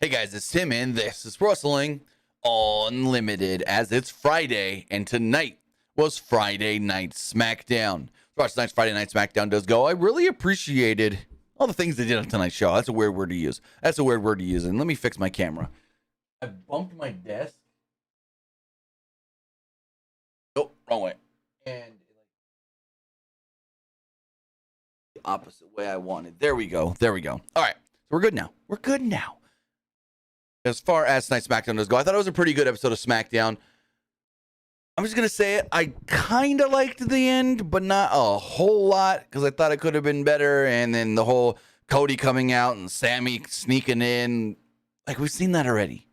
Hey guys, it's Tim and this is Wrestling Unlimited as it's Friday and tonight was Friday Night Smackdown. As far as tonight's Friday Night Smackdown does go, I really appreciated all the things they did on tonight's show. That's a weird word to use. And let me fix my camera. I bumped my desk. Oh, wrong way. And the opposite way I wanted. There we go. All right. So we're good now. As far as tonight's SmackDown does go, I thought it was a pretty good episode of SmackDown. I'm just going to say it. I kind of liked the end, but not a whole lot because I thought it could have been better. And then the whole Cody coming out and Sammy sneaking in. Like, we've seen that already.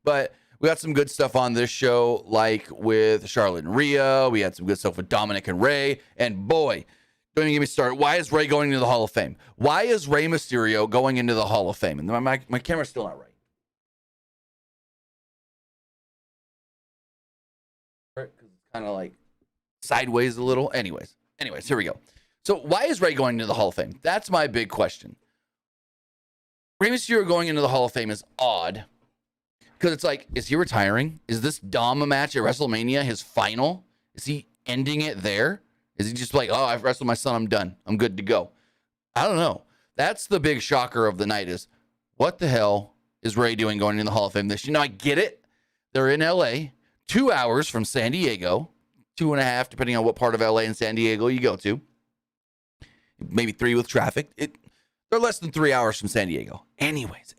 But we got some good stuff on this show, like with Charlotte and Rhea. We had some good stuff with Dominic and Rey. And boy, don't even get me started. Why is Rey going into the Hall of Fame? Why is Rey Mysterio going into the Hall of Fame? And my camera's still not right. Because it's kind of like sideways a little. Anyways, here we go. So why is Rey going into the Hall of Fame? That's my big question. Rey Mysterio going into the Hall of Fame is odd. Because it's like, is he retiring? Is this Dom match at WrestleMania his final? Is he ending it there? Is he just like, oh, I've wrestled my son, I'm done. I'm good to go. I don't know. That's the big shocker of the night is, what the hell is Rey doing going in the Hall of Fame this year? You know, I get it. They're in L.A., 2 hours from San Diego, 2.5, depending on what part of L.A. and San Diego you go to. Maybe 3 with traffic. They're less than 3 hours from San Diego. Anyways.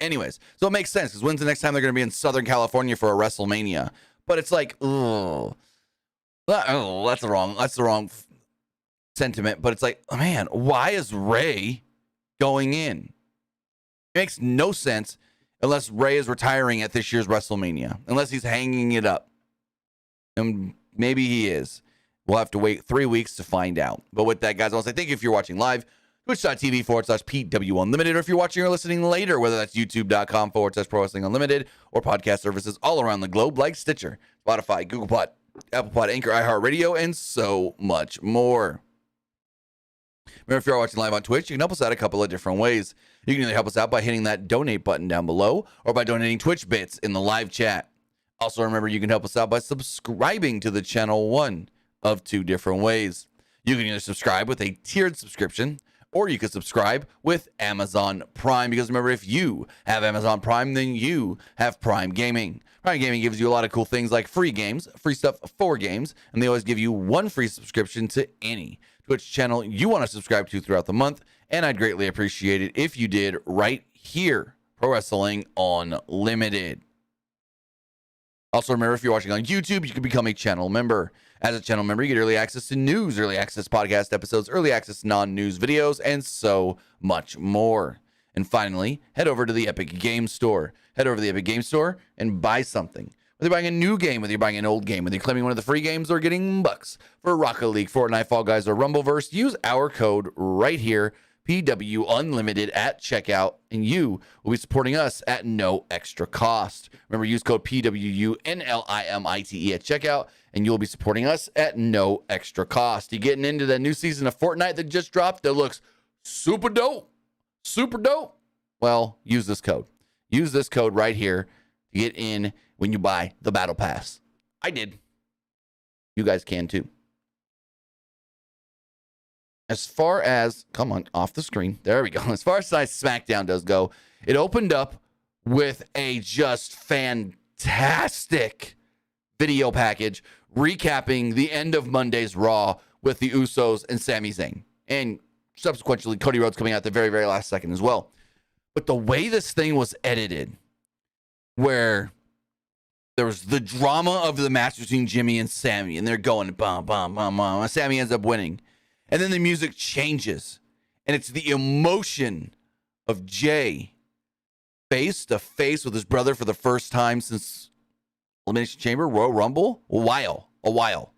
So it makes sense because when's the next time they're going to be in Southern California for a WrestleMania? But it's like, that's the wrong sentiment. But it's like, oh man, why is Rey going in? It makes no sense unless Rey is retiring at this year's WrestleMania, unless he's hanging it up. And maybe he is. We'll have to wait 3 weeks to find out. But with that, guys, I want to say thank you if you're watching live. Twitch.tv/PWU Unlimited, or if you're watching or listening later, whether that's YouTube.com/Pro Wrestling Unlimited or podcast services all around the globe like Stitcher, Spotify, Google Pod, Apple Pod, Anchor, iHeartRadio, and so much more. Remember, if you're watching live on Twitch, you can help us out a couple of different ways. You can either help us out by hitting that donate button down below or by donating Twitch bits in the live chat. Also, remember, you can help us out by subscribing to the channel one of 2 different ways. You can either subscribe with a tiered subscription, or you can subscribe with Amazon Prime. Because remember, if you have Amazon Prime, then you have Prime Gaming. Prime Gaming gives you a lot of cool things like free games, free stuff for games, and they always give you 1 free subscription to any Twitch channel you want to subscribe to throughout the month. And I'd greatly appreciate it if you did right here, Pro Wrestling Unlimited. Also, remember, if you're watching on YouTube, you can become a channel member. As a channel member, you get early access to news, early access podcast episodes, early access non-news videos, and so much more. And finally, head over to the Epic Games Store. Head over to the Epic Games Store and buy something. Whether you're buying a new game, whether you're buying an old game, whether you're claiming one of the free games or getting bucks for Rocket League, Fortnite, Fall Guys, or Rumbleverse, use our code right here, PW Unlimited at checkout, and you will be supporting us at no extra cost. Remember, use code PWU NLIMITE at checkout, and you'll be supporting us at no extra cost. You're getting into the new season of Fortnite that just dropped that looks super dope. Well, use this code. Use this code right here to get in when you buy the Battle Pass. I did. You guys can too. As far as, come on, off the screen. There we go. As far as SmackDown does go, it opened up with a just fantastic video package recapping the end of Monday's Raw with the Usos and Sami Zayn. And subsequently, Cody Rhodes coming out at the very, very last second as well. But the way this thing was edited, where there was the drama of the match between Jimmy and Sammy, and they're going, bum, bum, bum, bum, and Sammy ends up winning. And then the music changes, and it's the emotion of Jay face to face with his brother for the first time since Elimination Chamber, Royal Rumble, a while.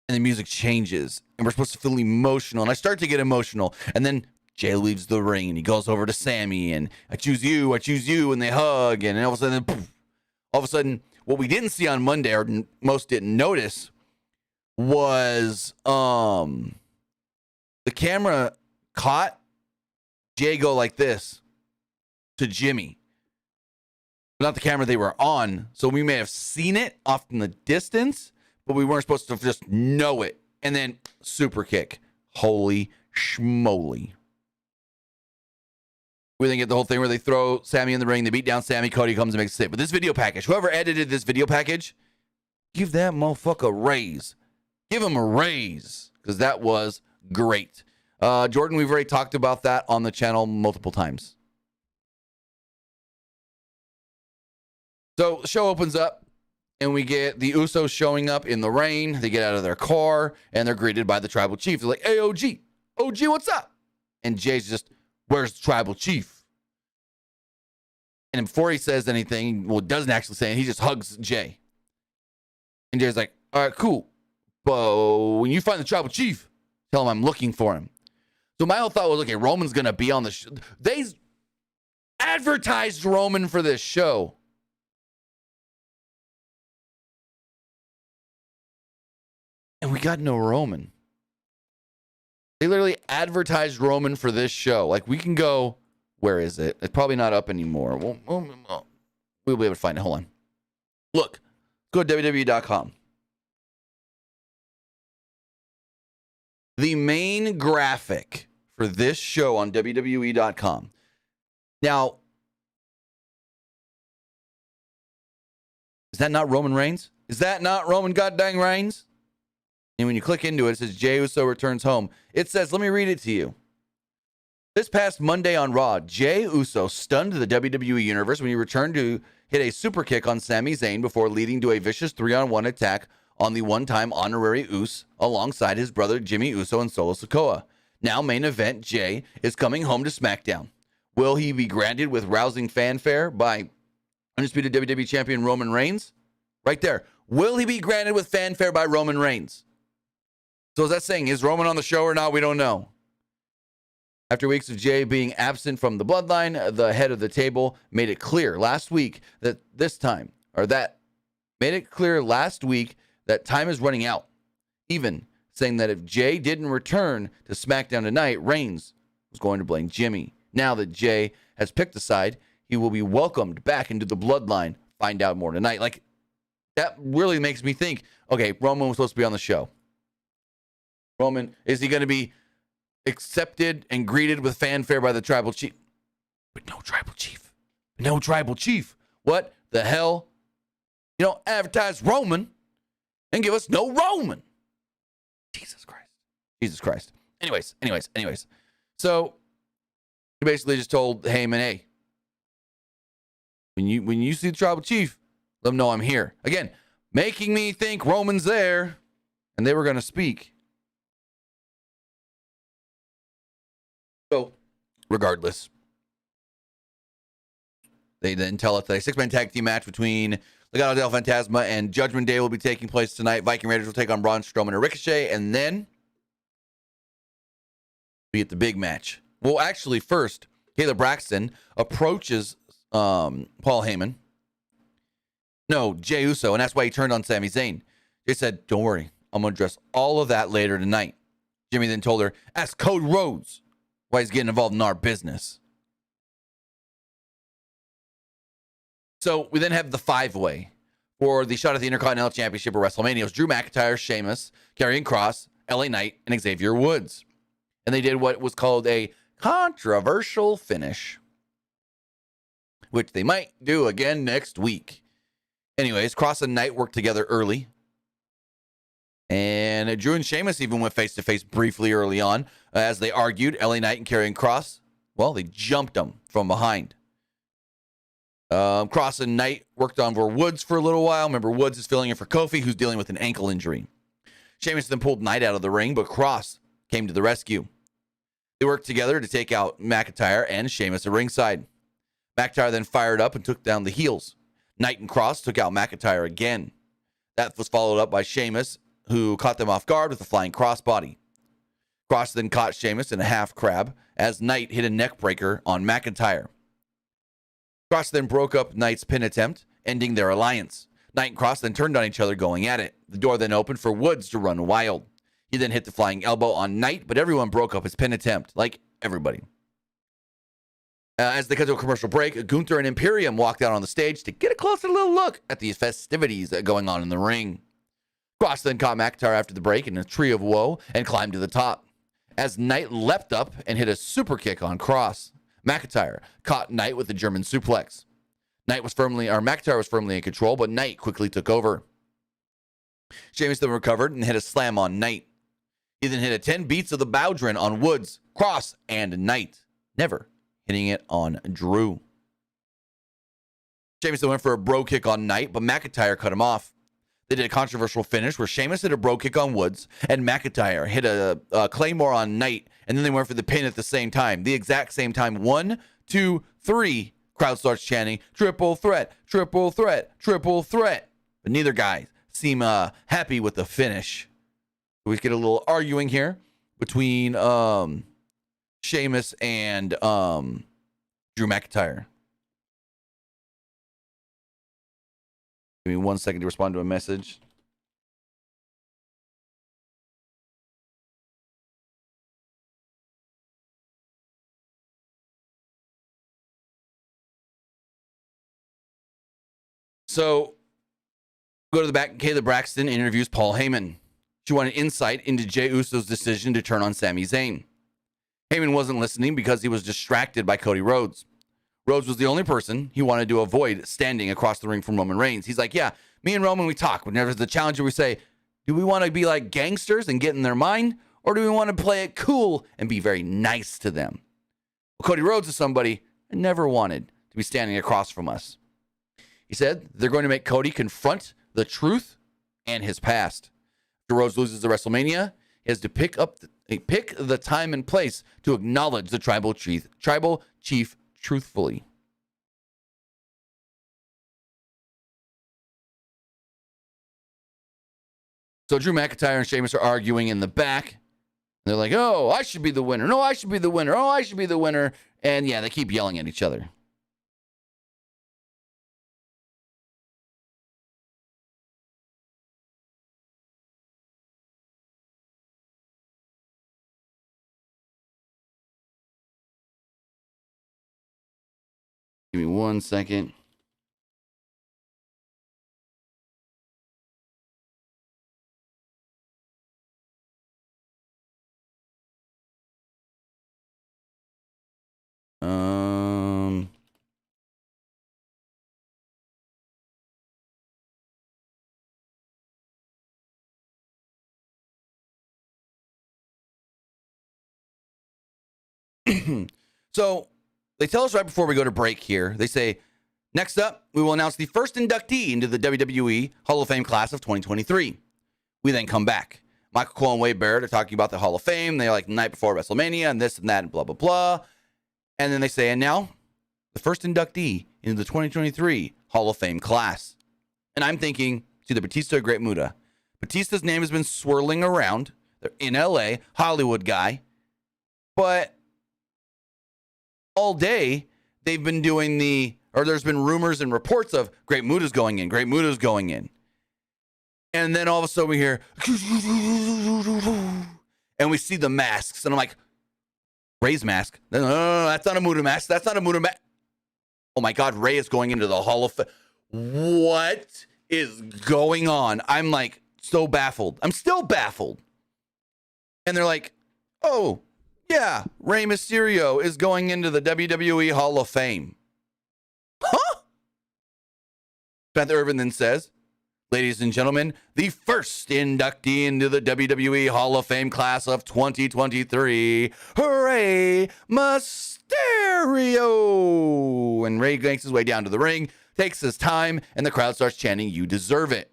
And the music changes, and we're supposed to feel emotional, and I start to get emotional, and then Jay leaves the ring, and he goes over to Sammy, and I choose you, and they hug, and all of a sudden, poof, what we didn't see on Monday, or most didn't notice, was the camera caught Jay go like this to Jimmy. Not the camera they were on, so we may have seen it off in the distance, but we weren't supposed to just know it. And then super kick. Holy schmoly. We then get the whole thing where they throw Sammy in the ring, they beat down Sammy, Cody comes and makes a save. But this video package, whoever edited this video package, give that motherfucker a raise. Give him a raise, because that was great. Jordan, we've already talked about that on the channel multiple times. So the show opens up, and we get the Usos showing up in the rain. They get out of their car, and they're greeted by the tribal chief. They're like, hey, OG, what's up? And Jay's just, where's the tribal chief? And before he says anything, well, doesn't actually say anything, he just hugs Jay. And Jay's like, all right, cool. But when you find the tribal chief, tell him I'm looking for him. So my whole thought was, okay, Roman's going to be on the show. They advertised Roman for this show. And we got no Roman. They literally advertised Roman for this show. Like, we can go, where is it? It's probably not up anymore. We'll be able to find it. Hold on. Look, go to WWE.com. The main graphic for this show on WWE.com. Now, is that not Roman Reigns? Is that not Roman goddamn Reigns? And when you click into it, it says Jey Uso returns home. It says, let me read it to you. This past Monday on Raw, Jey Uso stunned the WWE Universe when he returned to hit a super kick on Sami Zayn before leading to a vicious 3-on-1 attack on the one-time honorary Uso alongside his brother Jimmy Uso and Solo Sikoa. Now main event, Jey is coming home to SmackDown. Will he be granted with rousing fanfare by undisputed WWE Champion Roman Reigns? Right there. Will he be granted with fanfare by Roman Reigns? So is that saying, is Roman on the show or not? We don't know. After weeks of Jey being absent from the bloodline, the head of the table made it clear last week that time is running out. Even saying that if Jey didn't return to SmackDown tonight, Reigns was going to blame Jimmy. Now that Jey has picked a side, he will be welcomed back into the bloodline. Find out more tonight. Like, that really makes me think, okay, Roman was supposed to be on the show. Roman, is he going to be accepted and greeted with fanfare by the tribal chief? But no tribal chief. No tribal chief. What the hell? You don't advertise Roman and give us no Roman. Jesus Christ. Jesus Christ. Anyways. So he basically just told Heyman, hey, when you see the tribal chief, let them know I'm here. Again, making me think Roman's there and they were going to speak. So, regardless, they then tell us that a six-man tag team match between Legado del Fantasma and Judgment Day will be taking place tonight. Viking Raiders will take on Braun Strowman and Ricochet, and then we get the big match. Well, actually, first, Kayla Braxton approaches Paul Heyman. No, Jey Uso, and that's why he turned on Sami Zayn. Jay said, don't worry, I'm going to address all of that later tonight. Jimmy then told her, ask Code Rhodes why he's getting involved in our business. So we then have the five-way for the shot at the Intercontinental Championship of WrestleMania. It was Drew McIntyre, Sheamus, Karrion Kross, LA Knight, and Xavier Woods. And they did what was called a controversial finish, which they might do again next week. Anyways, Kross and Knight worked together early. And Drew and Sheamus even went face-to-face briefly early on. As they argued, LA Knight and Karrion Kross, well, they jumped them from behind. Kross and Knight worked on for Woods for a little while. Remember, Woods is filling in for Kofi, who's dealing with an ankle injury. Sheamus then pulled Knight out of the ring, but Kross came to the rescue. They worked together to take out McIntyre and Sheamus at ringside. McIntyre then fired up and took down the heels. Knight and Kross took out McIntyre again. That was followed up by Sheamus, who caught them off guard with a flying crossbody. Kross then caught Sheamus in a half crab as Knight hit a neck breaker on McIntyre. Kross then broke up Knight's pin attempt, ending their alliance. Knight and Kross then turned on each other, going at it. The door then opened for Woods to run wild. He then hit the flying elbow on Knight, but everyone broke up his pin attempt, like everybody. As they cut to a commercial break, Gunther and Imperium walked out on the stage to get a closer little look at the festivities going on in the ring. Cross then caught McIntyre after the break in a tree of woe and climbed to the top. As Knight leapt up and hit a super kick on Cross, McIntyre caught Knight with a German suplex. McIntyre was firmly in control, but Knight quickly took over. Sheamus then recovered and hit a slam on Knight. He then hit a 10 beats of the Bowdrin on Woods, Cross, and Knight, never hitting it on Drew. Sheamus then went for a bro kick on Knight, but McIntyre cut him off. They did a controversial finish where Sheamus hit a bro kick on Woods and McIntyre hit a Claymore on Knight, and then they went for the pin at the same time. The exact same time. 1, 2, 3. Crowd starts chanting, triple threat, triple threat, triple threat. But neither guy seem happy with the finish. We get a little arguing here between Sheamus and Drew McIntyre. Give me 1 second to respond to a message. So, go to the back. Kayla Braxton interviews Paul Heyman. She wanted insight into Jey Uso's decision to turn on Sami Zayn. Heyman wasn't listening because he was distracted by Cody Rhodes. Rhodes was the only person he wanted to avoid standing across the ring from Roman Reigns. He's like, yeah, me and Roman, we talk. Whenever there's the challenger, we say, do we want to be like gangsters and get in their mind? Or do we want to play it cool and be very nice to them? Well, Cody Rhodes is somebody I never wanted to be standing across from us. He said they're going to make Cody confront the truth and his past. After Rhodes loses the WrestleMania, he has to pick the time and place to acknowledge the tribal chief truthfully. So Drew McIntyre and Sheamus are arguing in the back. They're like, oh, I should be the winner. No, I should be the winner. Oh, I should be the winner. And yeah, they keep yelling at each other. Give me 1 second. So they tell us right before we go to break here, they say, next up, we will announce the first inductee into the WWE Hall of Fame class of 2023. We then come back. Michael Cole and Wade Barrett are talking about the Hall of Fame. They're like the night before WrestleMania and this and that and blah, blah, blah. And then they say, and now the first inductee into the 2023 Hall of Fame class. And I'm thinking it's either Batista or Great Muta. Batista's name has been swirling around. They're in LA, Hollywood guy. But all day, they've been doing there's been rumors and reports of Great Muta's going in. Great Muta's going in. And then all of a sudden we hear, and we see the masks. And I'm like, Ray's mask. No, that's not a Muta mask. That's not a Muta mask. Oh my God, Ray is going into the Hall of Fame. What is going on? I'm like so baffled. I'm still baffled. And they're like, oh, yeah, Rey Mysterio is going into the WWE Hall of Fame. Huh? Beth Irvin then says, ladies and gentlemen, the first inductee into the WWE Hall of Fame class of 2023, Rey Mysterio. And Rey makes his way down to the ring, takes his time, and the crowd starts chanting, you deserve it.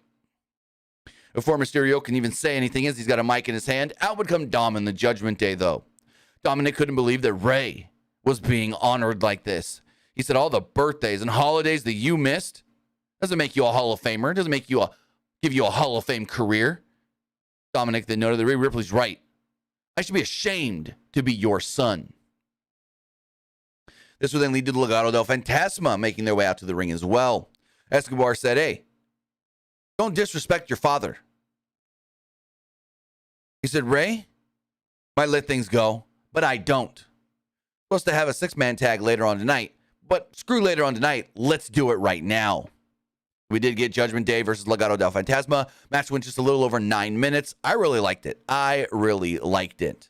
Before Mysterio can even say anything, as he's got a mic in his hand, out would come Dom in the Judgment Day, though. Dominic couldn't believe that Rey was being honored like this. He said all the birthdays and holidays that you missed doesn't make you a Hall of Famer. Doesn't make you give you a Hall of Fame career. Dominic then noted that Rhea Ripley's right. I should be ashamed to be your son. This would then lead to the Legado del Fantasma making their way out to the ring as well. Escobar said, hey, don't disrespect your father. He said, Rey might let things go, but I don't. Supposed to have a 6-man tag later on tonight, but screw later on tonight. Let's do it right now. We did get Judgment Day versus Legado del Fantasma. Match went just a little over 9 minutes. I really liked it.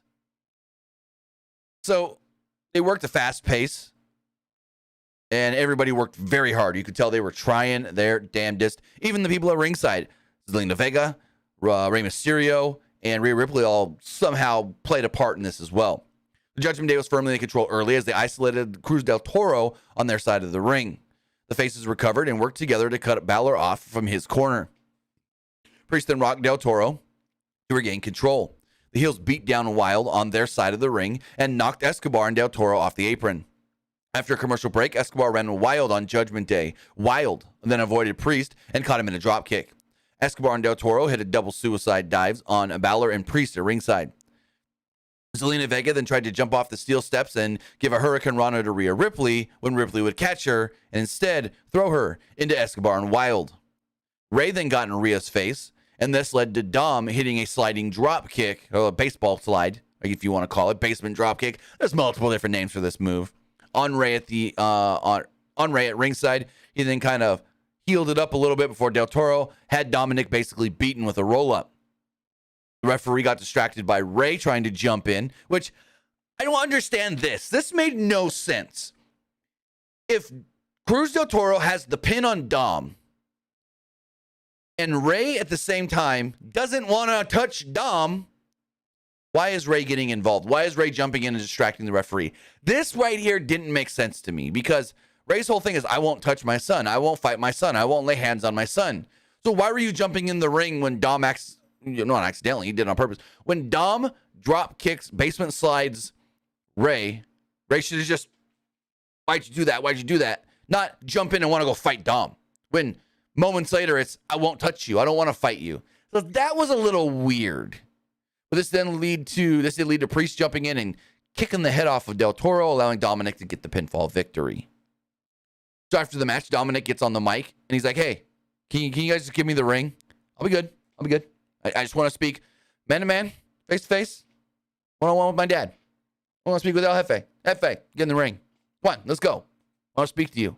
So they worked a fast pace, and everybody worked very hard. You could tell they were trying their damnedest. Even the people at ringside, Zelina Vega, Rey Mysterio, and Rhea Ripley all somehow played a part in this as well. The Judgment Day was firmly in control early as they isolated Cruz del Toro on their side of the ring. The faces recovered and worked together to cut Balor off from his corner. Priest then rocked Del Toro to regain control. The heels beat down Wild on their side of the ring and knocked Escobar and Del Toro off the apron. After a commercial break, Escobar ran Wild on Judgment Day. Wild then avoided Priest and caught him in a dropkick. Escobar and Del Toro hit a double suicide dives on Balor and Priest at ringside. Zelina Vega then tried to jump off the steel steps and give a Hurricane Rana to Rhea Ripley when Ripley would catch her and instead throw her into Escobar and Wild. Ray then got in Rhea's face, and this led to Dom hitting a sliding drop kick, or a baseball slide, if you want to call it, basement drop kick. There's multiple different names for this move. On Ray at ringside, he then kind of healed it up a little bit before Del Toro had Dominic basically beaten with a roll-up. The referee got distracted by Ray trying to jump in, which I don't understand this. This made no sense. If Cruz del Toro has the pin on Dom and Ray at the same time doesn't want to touch Dom, why is Ray getting involved? Why is Ray jumping in and distracting the referee? This right here didn't make sense to me because Ray's whole thing is, I won't touch my son. I won't fight my son. I won't lay hands on my son. So why were you jumping in the ring when Dom not accidentally, he did it on purpose. When Dom drop kicks, basement slides Ray should have just, why'd you do that? Why'd you do that? Not jump in and want to go fight Dom. When moments later, it's, I won't touch you. I don't want to fight you. So that was a little weird. But this did lead to Priest jumping in and kicking the head off of Del Toro, allowing Dominic to get the pinfall victory. So after the match, Dominic gets on the mic and he's like, hey, can you guys just give me the ring? I'll be good. I just want to speak man to man, face to face, one-on-one with my dad. I want to speak with El Jefe. Jefe, get in the ring. Come on, let's go. I want to speak to you.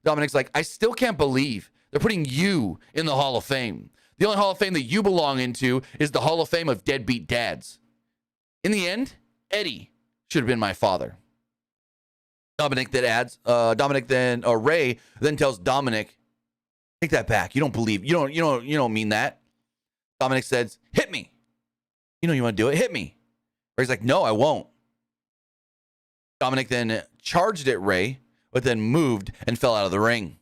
Dominic's like, I still can't believe they're putting you in the Hall of Fame. The only Hall of Fame that you belong into is the Hall of Fame of deadbeat dads. In the end, Eddie should have been my father. Ray then tells Dominic, take that back. You don't mean that. Dominic says, hit me. You know you want to do it. Hit me. Ray's like, no, I won't. Dominic then charged at Ray, but then moved and fell out of the ring.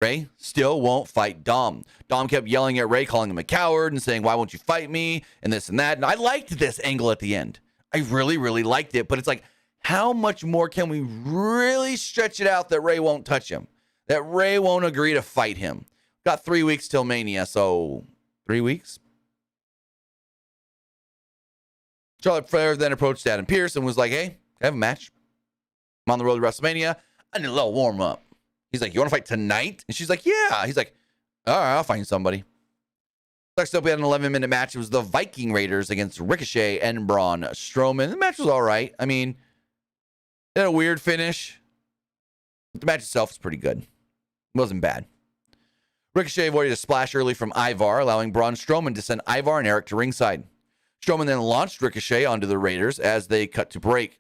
Ray still won't fight Dom. Dom kept yelling at Ray, calling him a coward and saying, why won't you fight me? And this and that. And I liked this angle at the end. I really, really liked it. But it's like, how much more can we really stretch it out that Ray won't touch him? That Ray won't agree to fight him? Got 3 weeks till Mania, so 3 weeks? Charlotte Flair then approached Adam Pearce and was like, hey, I have a match. I'm on the road to WrestleMania. I need a little warm-up. He's like, you want to fight tonight? And she's like, yeah. He's like, all right, I'll find somebody. Next up, we had an 11-minute match. It was the Viking Raiders against Ricochet and Braun Strowman. The match was all right. I mean, it had a weird finish. The match itself was pretty good. It wasn't bad. Ricochet avoided a splash early from Ivar, allowing Braun Strowman to send Ivar and Eric to ringside. Strowman then launched Ricochet onto the Raiders as they cut to break.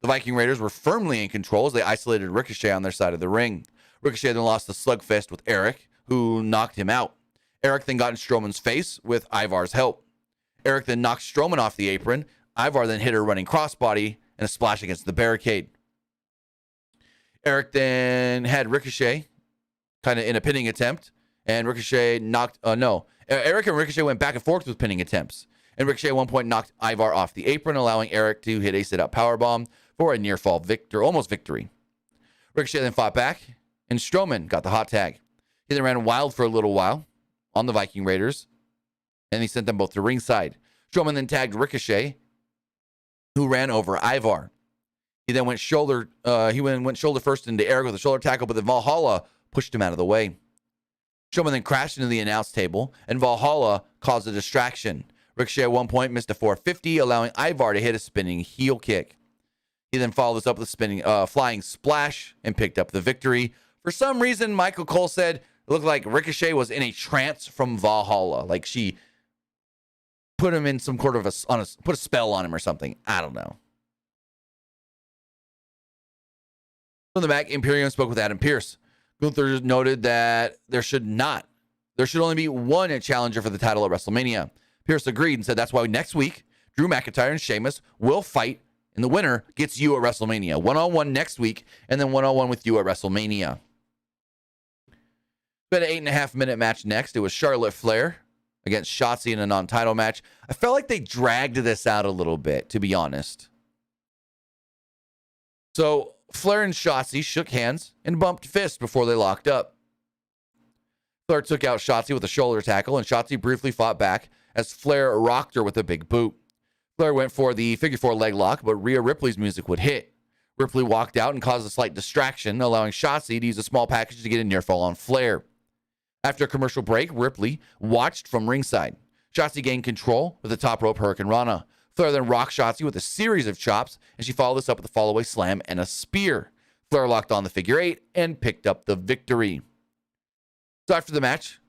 The Viking Raiders were firmly in control as they isolated Ricochet on their side of the ring. Ricochet then lost the slugfest with Eric, who knocked him out. Eric then got in Strowman's face with Ivar's help. Eric then knocked Strowman off the apron. Ivar then hit a running crossbody and a splash against the barricade. Eric then had Ricochet kind of in a pinning attempt, and Ricochet Eric and Ricochet went back and forth with pinning attempts. And Ricochet at one point knocked Ivar off the apron, allowing Eric to hit a sit-up powerbomb for a near-fall almost victory. Ricochet then fought back, and Strowman got the hot tag. He then ran wild for a little while on the Viking Raiders, and he sent them both to ringside. Strowman then tagged Ricochet, who ran over Ivar. He then went shoulder first into Eric with a shoulder tackle, but then Valhalla pushed him out of the way. Strowman then crashed into the announce table, and Valhalla caused a distraction. Ricochet at one point missed a 450, allowing Ivar to hit a spinning heel kick. He then followed this up with a spinning, flying splash and picked up the victory. For some reason, Michael Cole said it looked like Ricochet was in a trance from Valhalla. Like she put him in some sort of put a spell on him or something. I don't know. From the back, Imperium spoke with Adam Pearce. Gunther noted that there should only be one challenger for the title at WrestleMania. Pearce agreed and said that's why next week, Drew McIntyre and Sheamus will fight, and the winner gets you at WrestleMania. One-on-one next week, and then one-on-one with you at WrestleMania. We had an 8.5-minute match next. It was Charlotte Flair against Shotzi in a non-title match. I felt like they dragged this out a little bit, to be honest. So Flair and Shotzi shook hands and bumped fists before they locked up. Flair took out Shotzi with a shoulder tackle, and Shotzi briefly fought back as Flair rocked her with a big boot. Flair went for the figure four leg lock, but Rhea Ripley's music would hit. Ripley walked out and caused a slight distraction, allowing Shotzi to use a small package to get a near fall on Flair. After a commercial break, Ripley watched from ringside. Shotzi gained control with a top rope Hurricane Rana. Flair then rocked Shotzi with a series of chops, and she followed this up with a fall-away slam and a spear. Flair locked on the figure eight and picked up the victory. So after the match,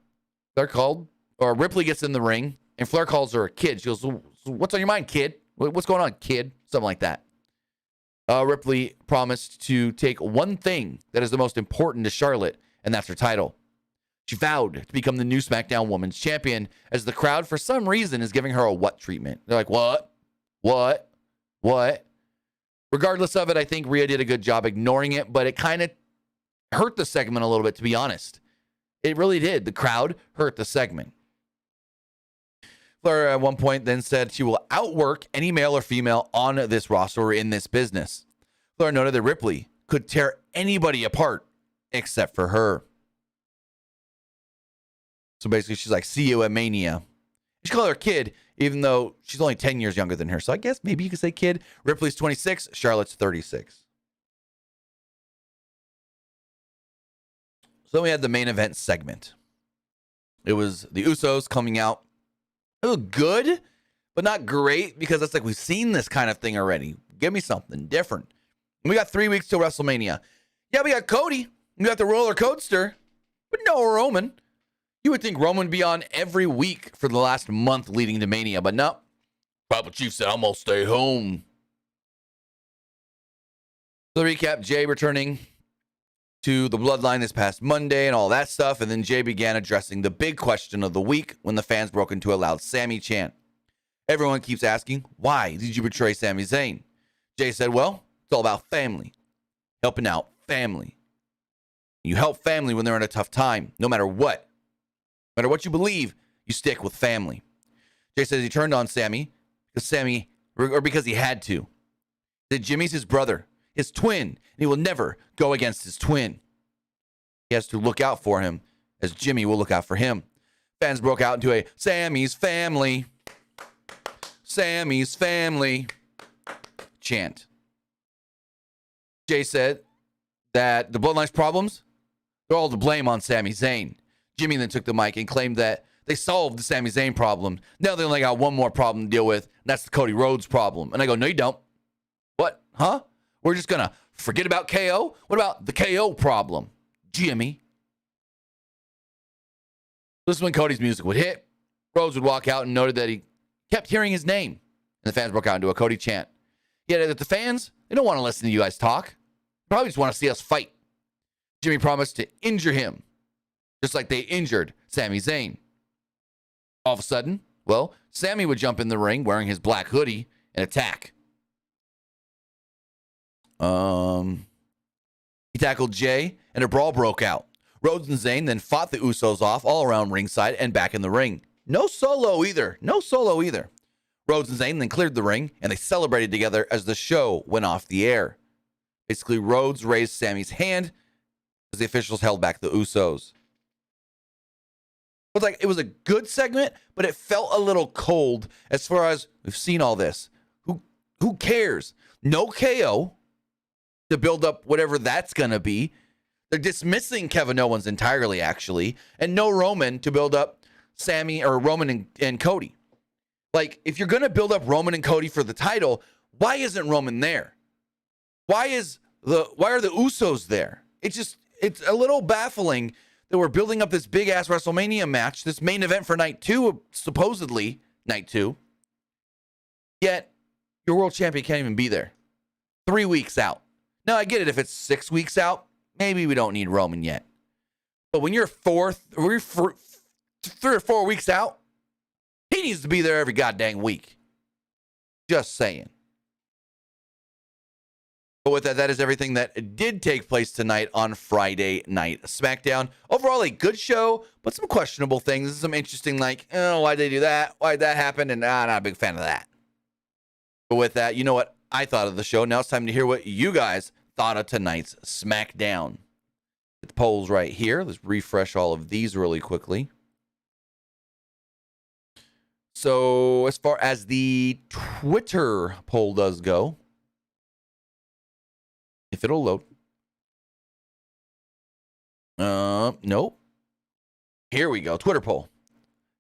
Ripley gets in the ring, and Flair calls her a kid. She goes, "What's on your mind, kid? What's going on, kid?" Something like that. Ripley promised to take one thing that is the most important to Charlotte, and that's her title. She vowed to become the new SmackDown Women's Champion, as the crowd, for some reason, is giving her a what treatment. They're like, what? Regardless of it, I think Rhea did a good job ignoring it, but it kind of hurt the segment a little bit, to be honest. It really did. The crowd hurt the segment. Flair at one point then said she will outwork any male or female on this roster or in this business. Flair noted that Ripley could tear anybody apart except for her. So basically, she's like, "See you at Mania." She called her kid, even though she's only 10 years younger than her. So I guess maybe you could say kid. Ripley's 26, Charlotte's 36. So then we had the main event segment. It was the Usos coming out. It was good, but not great, because it's like we've seen this kind of thing already. Give me something different. And we got 3 weeks till WrestleMania. Yeah, we got Cody. We got the roller coaster, but no Roman. You would think Roman would be on every week for the last month leading to Mania, but no. Tribal Chief said, "I'm going to stay home." So the recap, Jay returning to the Bloodline this past Monday and all that stuff, and then Jay began addressing the big question of the week when the fans broke into a loud Sami chant. Everyone keeps asking, why did you betray Sami Zayn? Jay said, well, it's all about family. Helping out family. You help family when they're in a tough time, no matter what. No matter what you believe, you stick with family. Jay says he turned on because he had to. That Jimmy's his brother, his twin, and he will never go against his twin. He has to look out for him, as Jimmy will look out for him. Fans broke out into a Sammy's family chant. Jay said that the Bloodline's problems, they're all to blame on Sami Zayn. Jimmy then took the mic and claimed that they solved the Sami Zayn problem. Now they only got one more problem to deal with, and that's the Cody Rhodes problem. And I go, no, you don't. What? Huh? We're just going to forget about KO? What about the KO problem, Jimmy? This is when Cody's music would hit. Rhodes would walk out and noted that he kept hearing his name. And the fans broke out into a Cody chant. Yet that the fans, they don't want to listen to you guys talk. They probably just want to see us fight. Jimmy promised to injure him, just like they injured Sami Zayn. All of a sudden, well, Sami would jump in the ring wearing his black hoodie and attack. He tackled Jay, and a brawl broke out. Rhodes and Zayn then fought the Usos off all around ringside and back in the ring. No solo either. Rhodes and Zayn then cleared the ring, and they celebrated together as the show went off the air. Basically, Rhodes raised Sami's hand as the officials held back the Usos. It was a good segment, but it felt a little cold as far as we've seen all this. Who cares? No KO to build up whatever that's going to be. They're dismissing Kevin Owens entirely, actually, and no Roman to build up Sami or Roman and Cody. Like, if you're going to build up Roman and Cody for the title, why isn't Roman there? Why are the Usos there? It's a little baffling that we're building up this big ass WrestleMania match, this main event for night 2, supposedly night 2. Yet your world champion can't even be there. 3 weeks out. Now I get it if it's 6 weeks out, maybe we don't need Roman yet. But when you're 3 or 4 weeks out, he needs to be there every goddamn week. Just saying. But with that, that is everything that did take place tonight on Friday Night Smackdown. Overall, a good show, but some questionable things. Some interesting, like, oh, why'd they do that? Why'd that happen? And not a big fan of that. But with that, you know what I thought of the show. Now it's time to hear what you guys thought of tonight's Smackdown. Get the polls right here. Let's refresh all of these really quickly. So as far as the Twitter poll does go, if it'll load. Nope. Here we go. Twitter poll.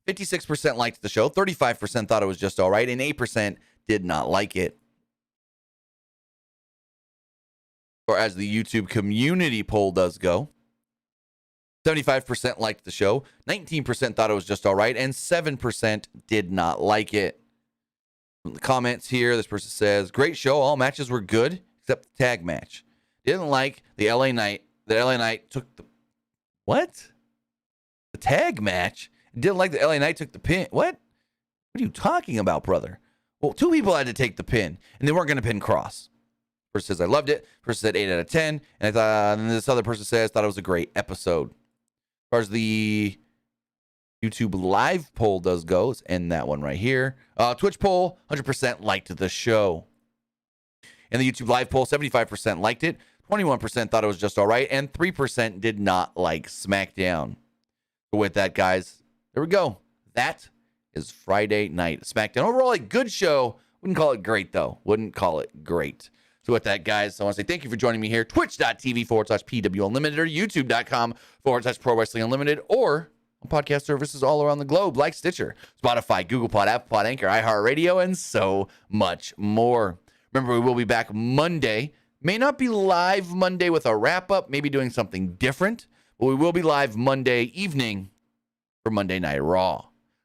56% liked the show. 35% thought it was just all right. And 8% did not like it. Or as the YouTube community poll does go, 75% liked the show. 19% thought it was just all right. And 7% did not like it. From the comments here, this person says, great show. All matches were good. Except the tag match. Didn't like the LA Knight. The LA Knight took the... What? The tag match? Didn't like the LA Knight took the pin. What? What are you talking about, brother? Well, 2 people had to take the pin, and they weren't going to pin Cross. Person says, I loved it. Person said 8 out of 10. And and this other person says, thought it was a great episode. As far as the YouTube live poll does go, let's end that one right here. Twitch poll, 100% liked the show. And the YouTube live poll, 75% liked it, 21% thought it was just all right, and 3% did not like SmackDown. But with that, guys, there we go. That is Friday Night SmackDown. Overall, a good show. Wouldn't call it great, though. Wouldn't call it great. So with that, guys, I want to say thank you for joining me here. Twitch.tv/PW Unlimited or YouTube.com/Pro Wrestling Unlimited or on podcast services all around the globe like Stitcher, Spotify, Google Pod, Apple Pod, Anchor, iHeartRadio, and so much more. Remember, we will be back Monday. May not be live Monday with a wrap-up, maybe doing something different, but we will be live Monday evening for Monday Night Raw.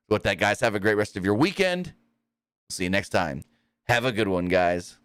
So with that, guys, have a great rest of your weekend. See you next time. Have a good one, guys.